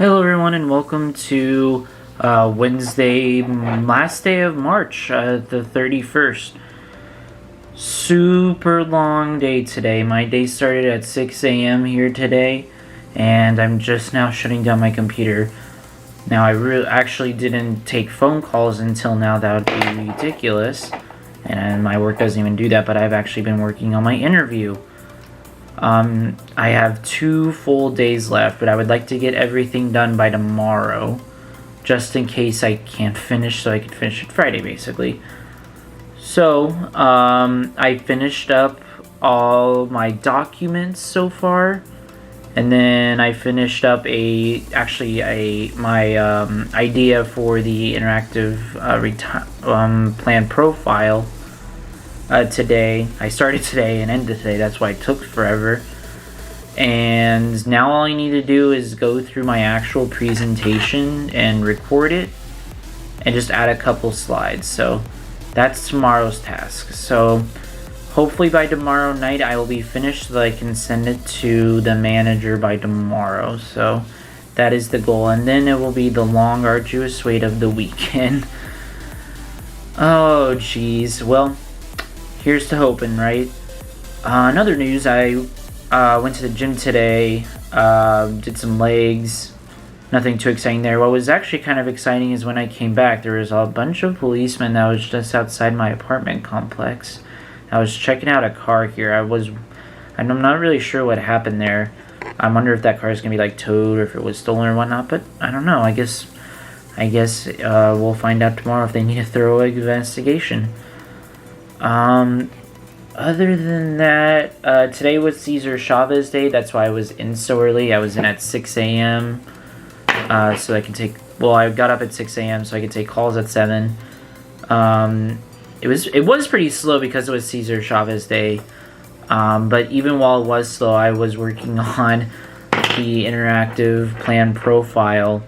Hello, everyone, and welcome to Wednesday, last day of March, the 31st. Super long day today. My day started at 6 a.m. here today, and I'm just now shutting down my computer. Now, I actually didn't take phone calls until now. That would be ridiculous, and my work doesn't even do that, but I've actually been working on my interview. I have 2 full days left, but I would like to get everything done by tomorrow, just in case I can't finish, so I can finish it Friday, basically. So, I finished up all my documents so far, and then I finished up my idea for the interactive plan profile. Today. I started today and ended today. That's why it took forever. And now all I need to do is go through my actual presentation and record it and just add a couple slides. So that's tomorrow's task. So hopefully by tomorrow night I will be finished so that I can send it to the manager by tomorrow. So that is the goal. And then it will be the long, arduous wait of the weekend. Oh, geez. Well, here's to hoping, right? Another news, I went to the gym today, did some legs, nothing too exciting there. What was actually kind of exciting is when I came back, there was a bunch of policemen that was just outside my apartment complex. I was checking out a car here. I'm not really sure what happened there. I wonder if that car is going to be like towed or if it was stolen or whatnot, but I don't know. I guess we'll find out tomorrow if they need a thorough investigation. Other than that, today was Cesar Chavez Day. That's why I was in so early. I was in at 6 a.m. So I got up at 6 a.m. so I could take calls at 7. It was pretty slow because it was Cesar Chavez Day. But even while it was slow, I was working on the interactive plan profile,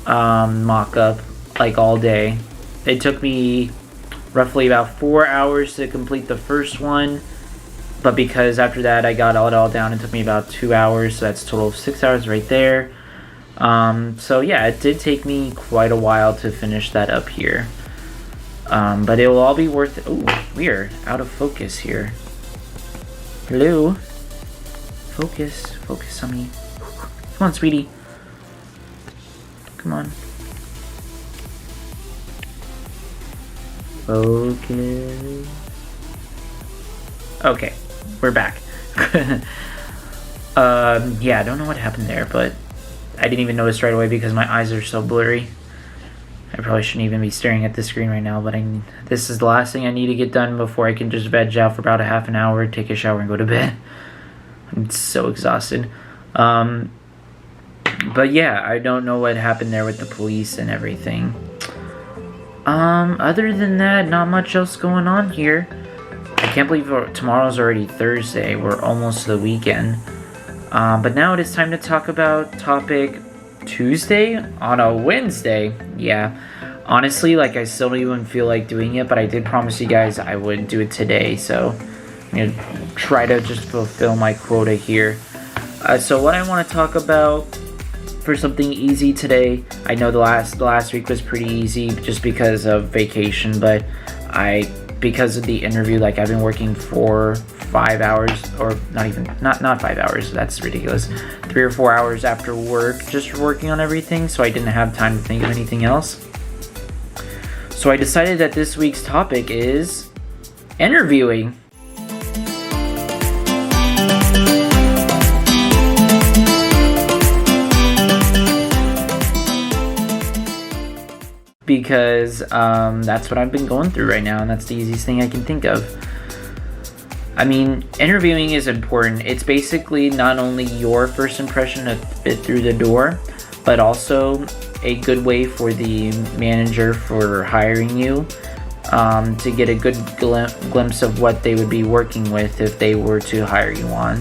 mock-up, like all day. It took me roughly about 4 hours to complete the first one, but because after that I got it all down, it took me about 2 hours, so that's a total of 6 hours right there. So yeah, it did take me quite a while to finish that up here, but it will all be worth it. Ooh, we are out of focus here. Hello? Focus on me. Come on, sweetie. Come on. Focus. Okay, we're back. Yeah, I don't know what happened there, but I didn't even notice right away because my eyes are so blurry. I probably shouldn't even be staring at the screen right now, but this is the last thing I need to get done before I can just veg out for about a half an hour, take a shower, and go to bed. I'm so exhausted. But yeah, I don't know what happened there with the police and everything. Other than that, not much else going on here. I can't believe tomorrow's already Thursday. We're almost to the weekend. But now it is time to talk about topic Tuesday on a Wednesday. Yeah, honestly, like, I still don't even feel like doing it, but I did promise you guys I would do it today, so I'm gonna try to just fulfill my quota here. So what I want to talk about for something easy today. I know the last week was pretty easy just because of vacation, but because of the interview, like, I've been working for 5 hours, or not 5 hours, that's ridiculous, 3 or 4 hours after work just working on everything, so I didn't have time to think of anything else. So I decided that this week's topic is interviewing. Because that's what I've been going through right now, and that's the easiest thing I can think of. I mean, interviewing is important. It's basically not only your first impression to fit through the door, but also a good way for the manager for hiring you to get a good glimpse of what they would be working with if they were to hire you on.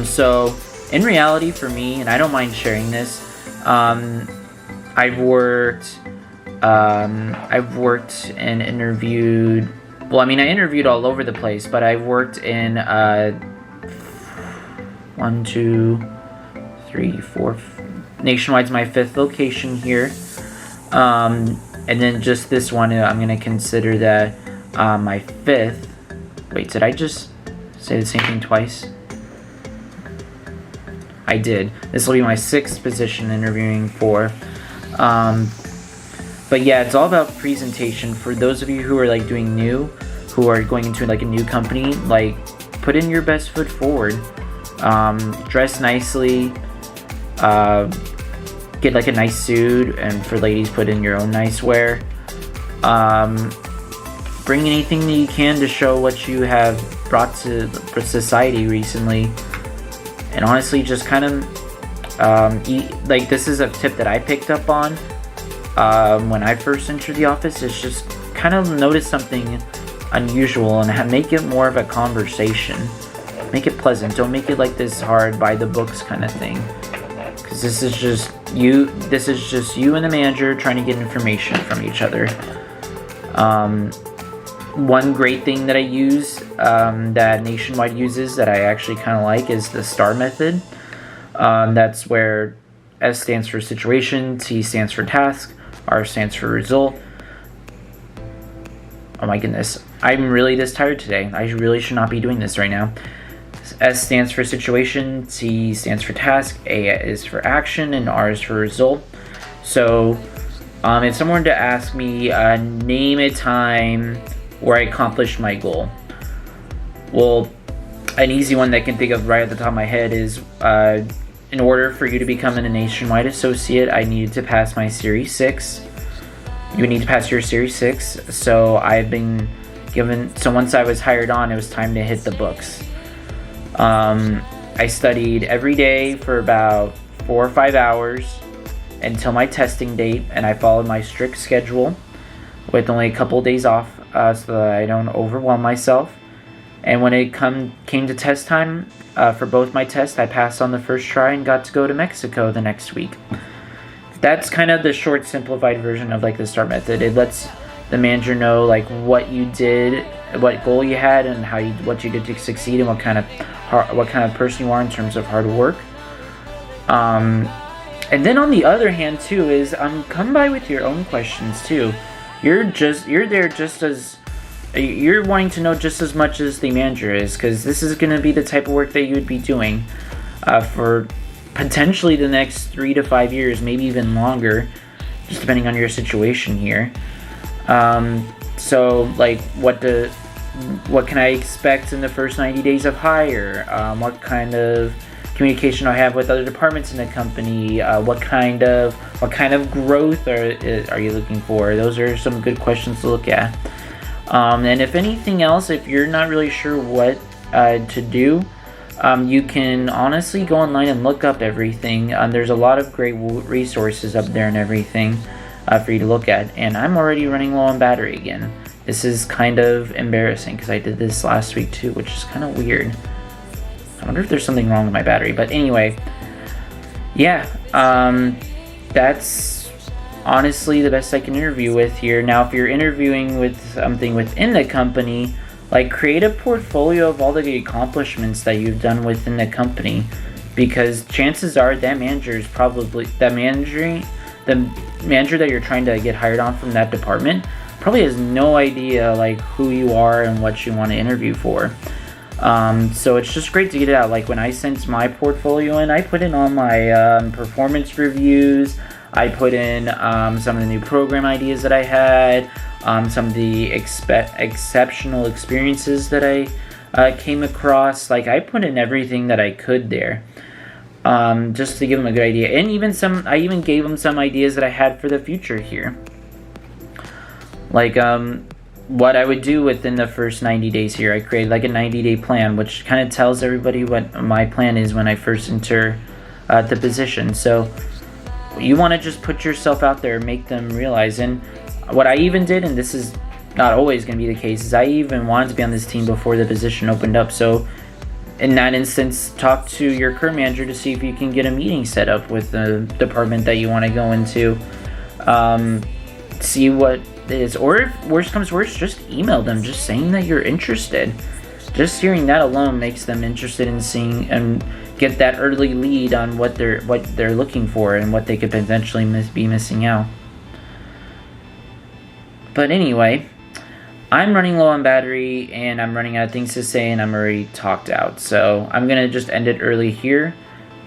So in reality, for me, and I don't mind sharing this, I've worked and interviewed. Well, I mean, I interviewed all over the place, but I've worked in 1, 2, 3, 4, Nationwide's my 5th location here. And then just this one, I'm going to consider that my 5th. Wait, did I just say the same thing twice? I did. This will be my 6th position interviewing for. But yeah, it's all about presentation. For those of you who are like doing new, who are going into like a new company, like put in your best foot forward. Dress nicely. Get like a nice suit, and for ladies, put in your own nice wear. Bring anything that you can to show what you have brought to society recently. And honestly, just kind of like, this is a tip that I picked up on when I first entered the office. Is just kind of notice something unusual and make it more of a conversation. Make it pleasant. Don't make it like this hard by the books kind of thing. Because this is just you and the manager trying to get information from each other. One great thing that I use, that Nationwide uses, that I actually kind of like, is the STAR method. That's where S stands for situation, T stands for task, R stands for result. Oh my goodness, I'm really this tired today. I really should not be doing this right now. S stands for situation, T stands for task, A is for action, and R is for result. So, if someone were to ask me, name a time where I accomplished my goal. Well, an easy one that I can think of right at the top of my head is, in order for you to become a Nationwide associate, I needed to pass my Series 6. You need to pass your Series 6. So I've been given, so once I was hired on, it was time to hit the books. I studied every day for about 4 or 5 hours until my testing date, and I followed my strict schedule with only a couple of days off, so that I don't overwhelm myself. And when it came to test time, for both my tests, I passed on the first try and got to go to Mexico the next week. That's kind of the short, simplified version of like the STAR method. It lets the manager know like what you did, what goal you had, and what you did to succeed, and what kind of person you are in terms of hard work. And then on the other hand too is come by with your own questions too. You're wanting to know just as much as the manager is, because this is going to be the type of work that you would be doing for potentially the next 3 to 5 years, maybe even longer, just depending on your situation here. So like, what can I expect in the first 90 days of hire? What kind of communication I have with other departments in the company? What kind of growth are you looking for? Those are some good questions to look at. And if anything else, if you're not really sure what to do, you can honestly go online and look up everything. There's a lot of great resources up there and everything for you to look at. And I'm already running low on battery again. This is kind of embarrassing because I did this last week too, which is kind of weird. I wonder if there's something wrong with my battery. But anyway, yeah, that's honestly the best I can interview with here. Now, if you're interviewing with something within the company, like, create a portfolio of all the accomplishments that you've done within the company, because chances are that manager is probably the manager that you're trying to get hired on from that department probably has no idea like who you are and what you want to interview for. So it's just great to get it out. Like, when I sent my portfolio in, I put in all my performance reviews. I put in some of the new program ideas that I had, some of the exceptional experiences that I came across. Like, I put in everything that I could there, just to give them a good idea. And I even gave them some ideas that I had for the future here. Like, what I would do within the first 90 days here. I created like a 90-day plan, which kind of tells everybody what my plan is when I first enter the position. So you want to just put yourself out there, make them realize. And what I even did, and this is not always going to be the case, is I even wanted to be on this team before the position opened up. So in that instance, talk to your current manager to see if you can get a meeting set up with the department that you want to go into. See what it is, or if worst comes worst, just email them, just saying that you're interested. just hearing that alone makes them interested in seeing and get that early lead on what they're looking for and what they could potentially be missing out. But anyway, I'm running low on battery and I'm running out of things to say and I'm already talked out. So I'm gonna just end it early here.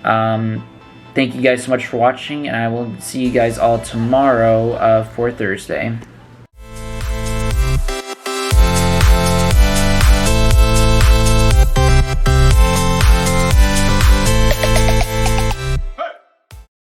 Thank you guys so much for watching, and I will see you guys all tomorrow for Thursday.